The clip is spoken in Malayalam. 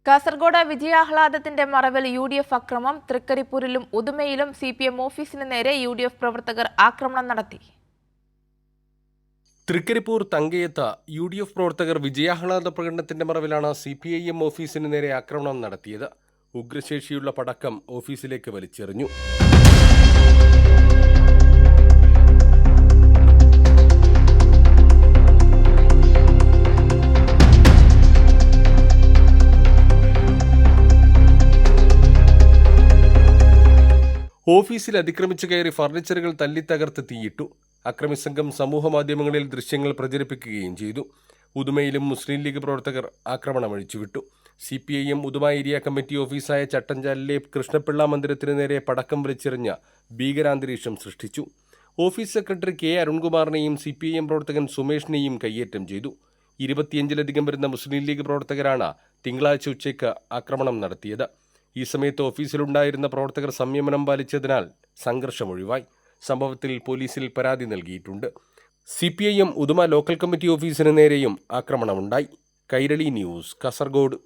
കാസർഗോഡ് വിജയാഹ്ലാദത്തിന്റെ മറവിൽ UDF അക്രമം. തൃക്കരിപ്പൂരിലും ഉദുമയിലും CPM ഓഫീസിന് നേരെ UDF പ്രവർത്തകർ ആക്രമണം നടത്തി. തൃക്കരിപ്പൂർ തങ്കയത്ത് UDF പ്രവർത്തകർ വിജയാഹ്ലാദ പ്രകടനത്തിന്റെ മറവിലാണ് CPIM ഓഫീസിന് നേരെ ആക്രമണം നടത്തിയത്. ഉഗ്രശേഷിയുള്ള പടക്കം ഓഫീസിലേക്ക് വലിച്ചെറിഞ്ഞു. ഓഫീസിൽ അതിക്രമിച്ചു കയറി ഫർണിച്ചറുകൾ തല്ലിത്തകർത്ത് തീയിട്ടു. അക്രമി സംഘം സമൂഹമാധ്യമങ്ങളിൽ ദൃശ്യങ്ങൾ പ്രചരിപ്പിക്കുകയും ചെയ്തു. ഉദുമയിലും മുസ്ലിം ലീഗ് പ്രവർത്തകർ ആക്രമണം അഴിച്ചുവിട്ടു. CPIM ഉദുമ ഏരിയ കമ്മിറ്റി ഓഫീസായ ചട്ടഞ്ചാലിലെ കൃഷ്ണപിള്ള മന്ദിരത്തിന് നേരെ പടക്കം വലിച്ചെറിഞ്ഞ ഭീകരാന്തരീക്ഷം സൃഷ്ടിച്ചു. ഓഫീസ് സെക്രട്ടറി K അരുൺകുമാറിനെയും CPIM പ്രവർത്തകൻ സുമേഷിനെയും കയ്യേറ്റം ചെയ്തു. 25ലധികം വരുന്ന മുസ്ലിം ലീഗ് പ്രവർത്തകരാണ് തിങ്കളാഴ്ച ഉച്ചയ്ക്ക് ആക്രമണം നടത്തിയത്. ഈ സമയത്ത് ഓഫീസിലുണ്ടായിരുന്ന പ്രവർത്തകർ സംയമനം പാലിച്ചതിനാൽ സംഘർഷം ഒഴിവായി. സംഭവത്തിൽ പോലീസിൽ പരാതി നൽകിയിട്ടുണ്ട്. CPIM ഉദുമ ലോക്കൽ കമ്മിറ്റി ഓഫീസിന് നേരെയും ആക്രമണമുണ്ടായി. കൈരളി ന്യൂസ്, കാസർഗോഡ്.